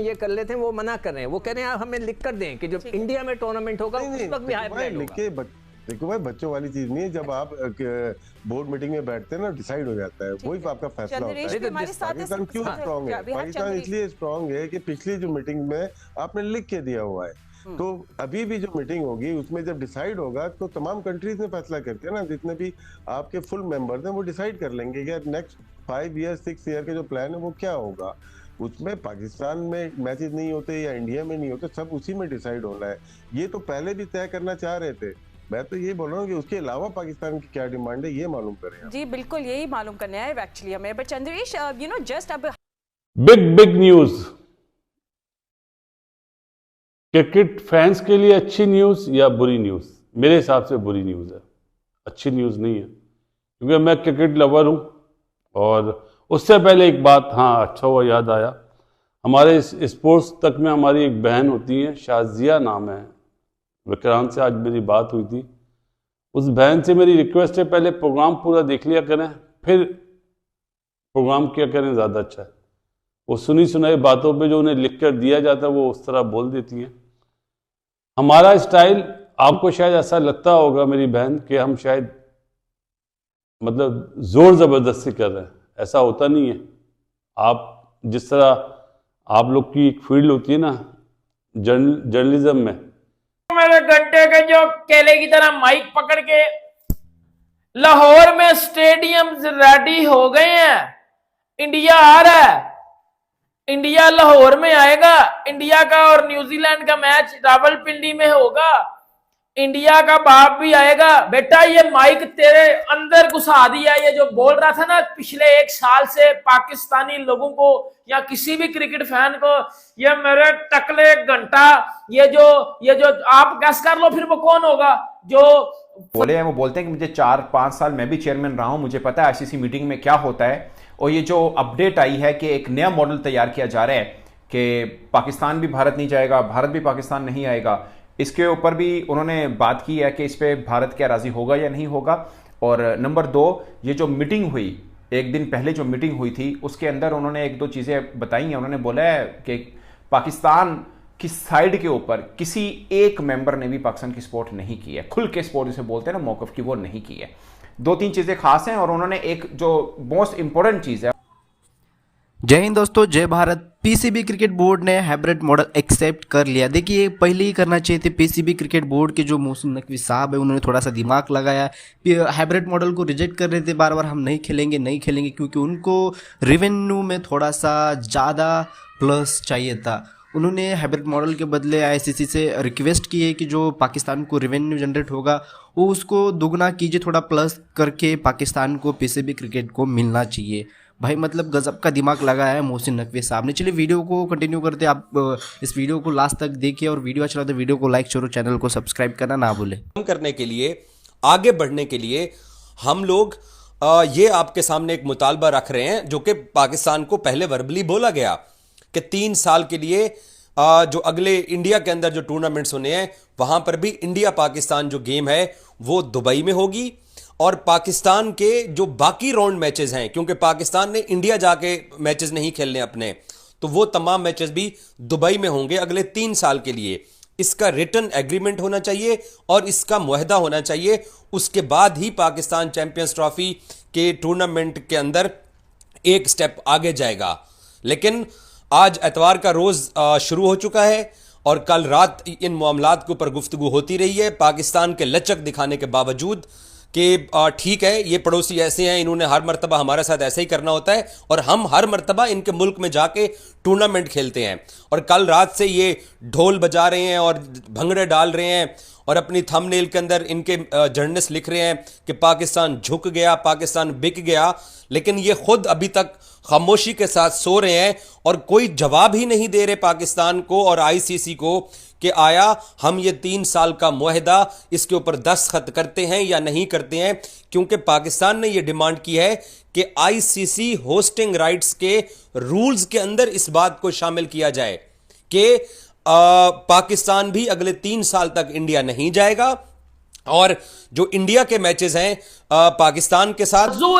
ये कर लेते हैं, वो मना कर रहे हैं। वो कह रहे हैं आप हमें लिख कर दें कि जब इंडिया में टूर्नामेंट होगा उस वक्त भी हाइब्रिड होगा। देखो भाई, बच्चों वाली चीज नहीं है। जब आप बोर्ड मीटिंग में बैठते हैं ना, डिसाइड हो जाता है, वही आपका फैसला होता है। पाकिस्तान क्यों स्ट्रॉन्ग है? पाकिस्तान इसलिए स्ट्रॉन्ग है कि पिछली जो मीटिंग में आपने लिख के दिया हुआ है। तो अभी भी जो मीटिंग होगी उसमें जब डिसाइड होगा तो तमाम कंट्रीज ने फैसला करके ना, जितने भी आपके फुल मेंबर्स हैं वो डिसाइड कर लेंगे कि नेक्स्ट 5 ईयर 6 ईयर के जो प्लान है वो क्या होगा। उसमें पाकिस्तान में मैचेस नहीं होते या इंडिया में नहीं होते, सब उसी में डिसाइड होना है। ये तो पहले भी तय करना चाह रहे थे। मैं तो ये बोल रहा हूँ कि उसके अलावा पाकिस्तान की क्या डिमांड है ये मालूम करें। जी बिल्कुल, यही मालूम करना है एक्चुअली हमें। But Chandresh, you know, just अब बिग न्यूज, क्रिकेट फैंस के लिए अच्छी न्यूज या बुरी न्यूज? मेरे हिसाब से बुरी न्यूज है, अच्छी न्यूज नहीं है, क्योंकि मैं क्रिकेट लवर हूं। और उससे पहले एक बात, हाँ अच्छा हुआ याद आया, हमारे स्पोर्ट्स तक में हमारी एक बहन होती है, शाजिया नाम है, विक्रांत से आज मेरी बात हुई थी। उस बहन से मेरी रिक्वेस्ट है, पहले प्रोग्राम पूरा देख लिया करें, फिर प्रोग्राम किया करें, ज़्यादा अच्छा है। वो सुनी सुनाई बातों पे जो उन्हें लिख कर दिया जाता है वो उस तरह बोल देती हैं। हमारा स्टाइल, आपको शायद ऐसा लगता होगा मेरी बहन कि हम शायद मतलब जोर ज़बरदस्ती कर रहे हैं, ऐसा होता नहीं है। आप जिस तरह आप लोग की एक फील्ड होती है ना जर्नलिज्म में, मेरे घंटे के जो केले की तरह माइक पकड़ के लाहौर में स्टेडियम रेडी हो गए हैं। इंडिया आ रहा है, इंडिया लाहौर में आएगा। इंडिया का और न्यूजीलैंड का मैच रावलपिंडी में होगा। इंडिया का बाप भी आएगा। बेटा ये माइक तेरे अंदर घुसा दिया। ये जो बोल रहा था ना पिछले 1 साल से पाकिस्तानी लोगों को या किसी भी क्रिकेट फैन को, ये मेरे टकले घंटा, ये जो आप गैस कर लो फिर वो कौन होगा जो बोले हैं। वो बोलते हैं कि मुझे 4-5 साल मैं भी चेयरमैन रहा हूं, मुझे पता है आईसीसी मीटिंग में क्या होता है। और ये जो अपडेट आई है कि एक नया मॉडल तैयार किया जा रहा है कि पाकिस्तान भी भारत नहीं जाएगा, भारत भी पाकिस्तान नहीं आएगा, इसके ऊपर भी उन्होंने बात की है कि इस पे भारत क्या राजी होगा या नहीं होगा। और नंबर 2, ये जो मीटिंग हुई, एक दिन पहले जो मीटिंग हुई थी, उसके अंदर उन्होंने 1-2 चीजें बताई हैं। उन्होंने बोला है कि पाकिस्तान की साइड के ऊपर किसी एक मेंबर ने भी पाकिस्तान की सपोर्ट नहीं की है, खुल के सपोर्ट जिसे बोलते हैं ना मौकफ की, वो नहीं की है। 2-3 चीजें खास हैं। और उन्होंने एक जो मोस्ट इंपॉर्टेंट चीज है, जय हिंद दोस्तों, जय भारत। पीसीबी क्रिकेट बोर्ड ने हाइब्रिड मॉडल एक्सेप्ट कर लिया। देखिए पहले ही करना चाहिए थे। पीसीबी क्रिकेट बोर्ड के जो मोहसिन नकवी साहब है उन्होंने थोड़ा सा दिमाग लगाया, हाइब्रिड मॉडल को रिजेक्ट कर रहे थे बार बार, हम नहीं खेलेंगे क्योंकि उनको रेवेन्यू में थोड़ा सा ज़्यादा प्लस चाहिए था। उन्होंने हाइब्रिड मॉडल के बदले आईसीसी से रिक्वेस्ट की है कि जो पाकिस्तान को रेवेन्यू जनरेट होगा वो उसको दुगना कीजिए, थोड़ा प्लस करके पाकिस्तान को पीसीबी क्रिकेट को मिलना चाहिए। भाई मतलब गजब का दिमाग लगाया है मोहसिन नकवी साहब ने। चलिए वीडियो को कंटिन्यू करते हैं। आप इस वीडियो को लास्ट तक देखिए और वीडियो अच्छा लगा तो वीडियो को लाइक शेयर और चैनल को सब्सक्राइब करना ना भूलें। करने के लिए, आगे बढ़ने के लिए हम लोग ये आपके सामने एक मुतालबा रख रहे हैं जो कि पाकिस्तान को पहले वर्बली बोला गया कि 3 साल के लिए जो अगले इंडिया के अंदर जो टूर्नामेंट्स होने हैं वहां पर भी इंडिया पाकिस्तान जो गेम है वो दुबई में होगी। और पाकिस्तान के जो बाकी राउंड मैचेस हैं, क्योंकि पाकिस्तान ने इंडिया जाके मैचेस नहीं खेलने अपने, तो वो तमाम मैचेस भी दुबई में होंगे अगले 3 साल के लिए। इसका रिटन एग्रीमेंट होना चाहिए और इसका मुआहदा होना चाहिए। उसके बाद ही पाकिस्तान चैंपियंस ट्रॉफी के टूर्नामेंट के अंदर एक स्टेप आगे जाएगा। लेकिन आज एतवार का रोज शुरू हो चुका है और कल रात इन मामलात के ऊपर गुफ्तगू होती रही है, पाकिस्तान के लचक दिखाने के बावजूद कि ठीक है ये पड़ोसी ऐसे हैं, इन्होंने हर मर्तबा हमारे साथ ऐसे ही करना होता है और हम हर मर्तबा इनके मुल्क में जाके टूर्नामेंट खेलते हैं। और कल रात से ये ढोल बजा रहे हैं और भंगड़े डाल रहे हैं और अपनी थंबनेल के अंदर इनके जर्नलिस्ट लिख रहे हैं कि पाकिस्तान झुक गया, पाकिस्तान बिक गया। लेकिन ये खुद अभी तक खामोशी के साथ सो रहे हैं और कोई जवाब ही नहीं दे रहे पाकिस्तान को और आईसीसी को कि आया हम ये 3 साल का मुआहदा इसके ऊपर दस्तखत करते हैं या नहीं करते हैं। क्योंकि पाकिस्तान ने ये डिमांड की है कि आईसीसी होस्टिंग राइट्स के रूल्स के अंदर इस बात को शामिल किया जाए कि पाकिस्तान भी अगले 3 साल तक इंडिया नहीं जाएगा और जो इंडिया के मैचेस हैं पाकिस्तान के साथ वो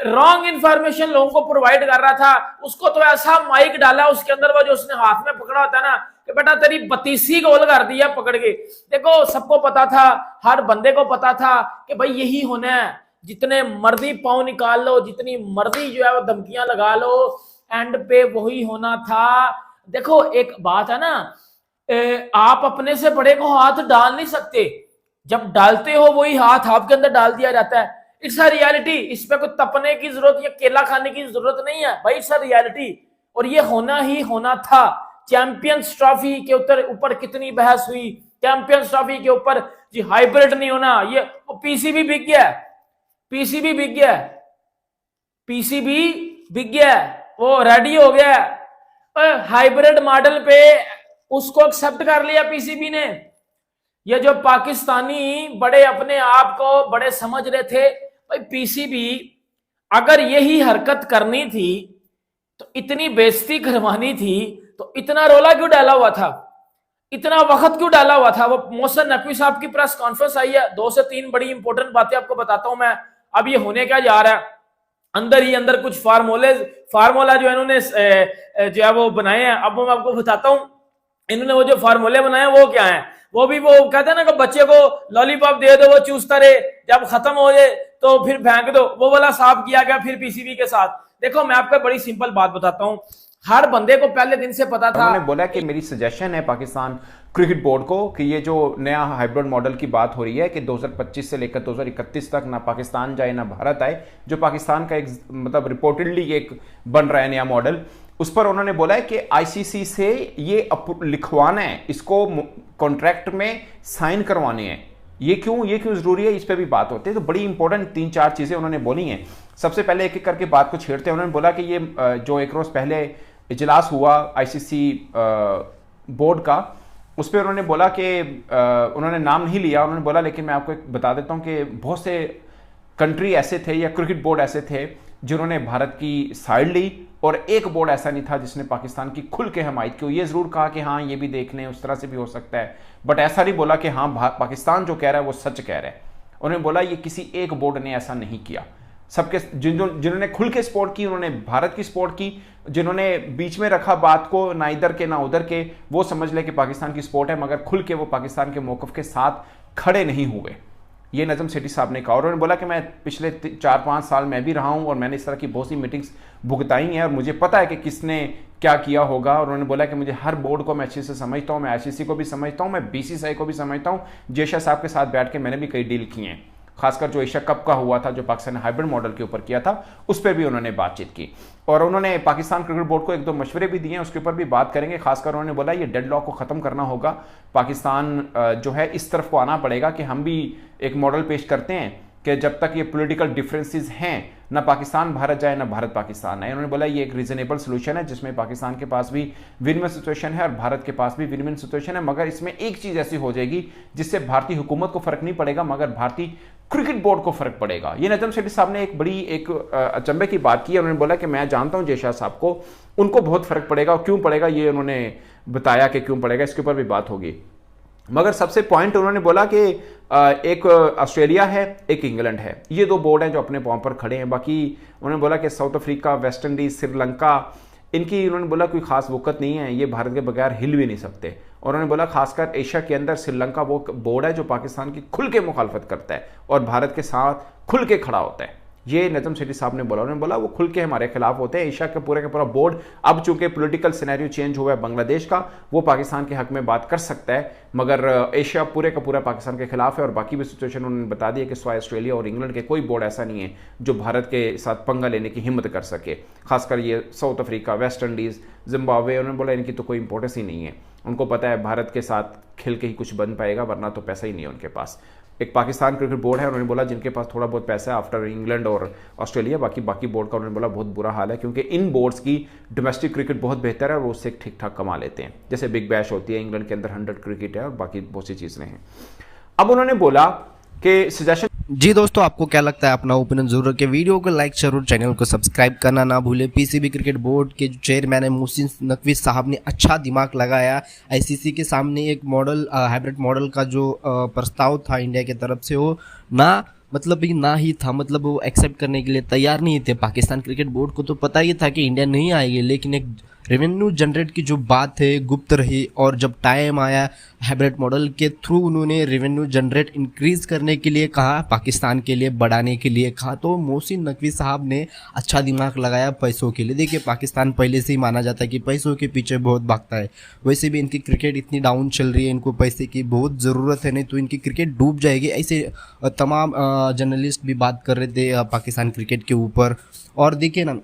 रॉन्ग इंफॉर्मेशन लोगों को प्रोवाइड कर रहा था। उसको तो ऐसा माइक डाला उसके अंदर, वो जो उसने हाथ में पकड़ा होता है ना कि बेटा तेरी 32 गोल कर दिया पकड़ के। देखो सबको पता था, हर बंदे को पता था कि भाई यही होना है, जितने मर्जी पाँव निकाल लो, जितनी मर्जी जो है वो धमकियां लगा लो, एंड पे वही होना था। देखो एक बात है ना, आप अपने से बड़े को हाथ डाल नहीं सकते, जब डालते हो वही हाथ आपके अंदर डाल दिया जाता है। इट्स अ रियलिटी, इस पे कोई तपने की जरूरत या केला खाने की जरूरत नहीं है भाई, इट्स अ रियलिटी। और ये होना ही होना था। चैंपियंस ट्रॉफी के ऊपर कितनी बहस हुई, चैंपियंस ट्रॉफी के ऊपर जी हाइब्रिड नहीं होना, ये पीसीबी बिक गया, पीसीबी बिक गया, पीसीबी बिक गया, वो रेडी हो गया। हाइब्रिड मॉडल पे उसको एक्सेप्ट कर लिया पीसीबी ने। ये जो पाकिस्तानी बड़े अपने आप को बड़े समझ रहे थे, भाई पीसीबी अगर यही हरकत करनी थी तो इतनी बेइज्जती करवानी थी तो इतना रोला क्यों डाला हुआ था, इतना वक्त क्यों डाला हुआ था। वो मोहसिन नकवी साहब की प्रेस कॉन्फ्रेंस आई है, 2 से 3 बड़ी इंपॉर्टेंट बातें आपको बताता हूं मैं। अब ये होने क्या जा रहा है, अंदर ही अंदर कुछ फार्मूला जो इन्होंने जो है वो बनाए हैं। अब मैं आपको बताता हूं इन्होंने वो जो फार्मूले बनाए हैं वो क्या है। वो भी वो कहते हैं ना कि बच्चे को लॉलीपॉप दे दो वो चूसता रहे, जब खत्म हो जाए तो फिर फेंक दो, वो वाला साफ किया गया फिर पीसीबी के साथ। देखो मैं आपको बड़ी सिंपल बात बताता हूं, हर बंदे को पहले दिन से पता था। उन्होंने बोला कि मेरी सजेशन है पाकिस्तान क्रिकेट बोर्ड को कि ये जो नया हाइब्रिड मॉडल की बात हो रही है कि 2025 से लेकर 2031 तक ना पाकिस्तान जाए ना भारत आए, जो पाकिस्तान का एक मतलब रिपोर्टेडली एक बन रहा है नया मॉडल, उस पर उन्होंने बोला है कि आईसीसी से ये लिखवाना है, इसको कॉन्ट्रैक्ट में साइन करवाने हैं। ये क्यों जरूरी है, इस पे भी बात होती है। तो बड़ी इंपॉर्टेंट 3-4 चीजें उन्होंने बोली हैं। सबसे पहले एक एक करके बात को छेड़ते हैं। उन्होंने बोला कि ये जो एक रोज पहले इजलास हुआ आईसीसी बोर्ड का, उस पर उन्होंने बोला कि उन्होंने नाम नहीं लिया, उन्होंने बोला लेकिन मैं आपको एक बता देता हूं कि बहुत से कंट्री ऐसे थे या क्रिकेट बोर्ड ऐसे थे जिन्होंने भारत की साइड ली, और एक बोर्ड ऐसा नहीं था जिसने पाकिस्तान की खुल के हमायत की। ये जरूर कहा कि हाँ ये भी देख लें, उस तरह से भी हो सकता है, बट ऐसा नहीं बोला कि हाँ पाकिस्तान जो कह रहा है वो सच कह रहा है। उन्होंने बोला ये किसी एक बोर्ड ने ऐसा नहीं किया, सबके जिन्होंने खुल के सपोर्ट की उन्होंने भारत की सपोर्ट की, जिन्होंने बीच में रखा बात को ना इधर के ना उधर के, वो समझ ले कि पाकिस्तान की सपोर्ट है, मगर खुल के वो पाकिस्तान के मौकफ के साथ खड़े नहीं हुए। ये नजम सेठी साहब ने कहा। और उन्होंने बोला कि मैं पिछले 4-5 साल में भी रहा हूं और मैंने इस तरह की बहुत सी मीटिंग्स भुगताई हैं और मुझे पता है कि किसने क्या किया होगा। और उन्होंने बोला कि मुझे हर बोर्ड को मैं अच्छे से समझता हूं, मैं आईसीसी को भी समझता हूं, मैं बीसीसीआई को भी समझता हूं। जयशा साहब के साथ बैठ के मैंने भी कई डील किए हैं, खासकर जो एशिया कप का हुआ था जो पाकिस्तान ने हाइब्रिड मॉडल के ऊपर किया था, उस पर भी उन्होंने बातचीत की। और उन्होंने पाकिस्तान क्रिकेट बोर्ड को 1-2 मशवरे भी दिए हैं, उसके ऊपर भी बात करेंगे। खासकर उन्होंने बोला ये डेडलॉक को खत्म करना होगा, पाकिस्तान जो है इस तरफ को आना पड़ेगा कि हम भी एक मॉडल पेश करते हैं कि जब तक ये पॉलिटिकल डिफरेंसेस हैं, ना पाकिस्तान भारत जाए ना भारत पाकिस्तान आए। उन्होंने बोला ये एक रीजनेबल सोल्यूशन है जिसमें पाकिस्तान के पास भी विन विन सिचुएशन है और भारत के पास भी विन विन सिचुएशन है, मगर इसमें एक चीज ऐसी हो जाएगी जिससे भारतीय हुकूमत को फर्क नहीं पड़ेगा मगर भारतीय क्रिकेट बोर्ड को फर्क पड़ेगा। ये नजम सेठी साहब ने एक बड़ी एक अचंभे की बात की है। उन्होंने बोला कि मैं जानता हूं जयशाह साहब को, उनको बहुत फर्क पड़ेगा, और क्यों पड़ेगा ये उन्होंने बताया कि क्यों पड़ेगा, इसके ऊपर भी बात होगी। मगर सबसे पॉइंट उन्होंने बोला कि एक ऑस्ट्रेलिया है एक इंग्लैंड है, ये 2 बोर्ड हैं जो अपने पांव पर खड़े हैं। बाकी उन्होंने बोला कि south Africa, West Indies, Sri Lanka, इनकी उन्होंने बोला कोई खास वक़्त नहीं है, ये भारत के बगैर हिल भी नहीं सकते। और उन्होंने बोला खासकर एशिया के अंदर श्रीलंका वो बोर्ड है जो पाकिस्तान की खुल के मुखालफत करता है और भारत के साथ खुल के खड़ा होता है। ये नजम सेठी साहब ने बोला। उन्होंने बोला वो खुल के हमारे खिलाफ होते हैं। एशिया का पूरा बोर्ड अब चूंकि पॉलिटिकल सिनेरियो चेंज हुआ है बांग्लादेश का, वो पाकिस्तान के हक में बात कर सकता है, मगर एशिया पूरे का पूरा पाकिस्तान के खिलाफ है। और बाकी भी सिचुएशन उन्होंने बता दिया कि सिवाय ऑस्ट्रेलिया और इंग्लैंड के कोई बोर्ड ऐसा नहीं है जो भारत के साथ पंगा लेने की हिम्मत कर सके। खासकर ये south Africa, West Indies, Zimbabwe, उन्होंने बोला इनकी तो कोई इंपॉर्टेंस ही नहीं है। उनको पता है भारत के साथ खेल के ही कुछ बन पाएगा, वरना तो पैसा ही नहीं है उनके पास। एक पाकिस्तान क्रिकेट बोर्ड है, उन्होंने बोला जिनके पास थोड़ा बहुत पैसा है आफ्टर इंग्लैंड और ऑस्ट्रेलिया, बाकी बोर्ड का उन्होंने बोला बहुत बुरा हाल है, क्योंकि इन बोर्ड्स की डोमेस्टिक क्रिकेट बहुत बेहतर है और वो उससे ठीक ठाक कमा लेते हैं। जैसे बिग बैश होती है, इंग्लैंड के अंदर 100 क्रिकेट है और बाकी बहुत सी चीज़ें हैं। अब उन्होंने बोला कि सजेशन जी दोस्तों, आपको क्या लगता है? अपना ओपिनियन जरूर रखें। वीडियो को लाइक जरूर, चैनल को सब्सक्राइब करना ना भूले। पीसीबी क्रिकेट बोर्ड के जो चेयरमैन है मोहसिन नकवी साहब ने अच्छा दिमाग लगाया। आईसीसी के सामने एक मॉडल हाइब्रिड मॉडल का जो प्रस्ताव था इंडिया की तरफ से, वो ना ही था, मतलब वो एक्सेप्ट करने के लिए तैयार नहीं थे। पाकिस्तान क्रिकेट बोर्ड को तो पता ही था कि इंडिया नहीं आएगी, लेकिन एक रेवेन्यू जनरेट की जो बात है गुप्त रही, और जब टाइम आया हाइब्रिड मॉडल के थ्रू उन्होंने रेवेन्यू जनरेट इंक्रीज करने के लिए कहा, पाकिस्तान के लिए बढ़ाने के लिए कहा, तो मोहसिन नकवी साहब ने अच्छा दिमाग लगाया पैसों के लिए। देखिए, पाकिस्तान पहले से ही माना जाता है कि पैसों के पीछे बहुत भागता है। वैसे भी इनकी क्रिकेट इतनी डाउन चल रही है, इनको पैसे की बहुत ज़रूरत है, नहीं तो इनकी क्रिकेट डूब जाएगी। ऐसे तमाम जर्नलिस्ट भी बात कर रहे थे पाकिस्तान क्रिकेट के ऊपर। और देखिए ना,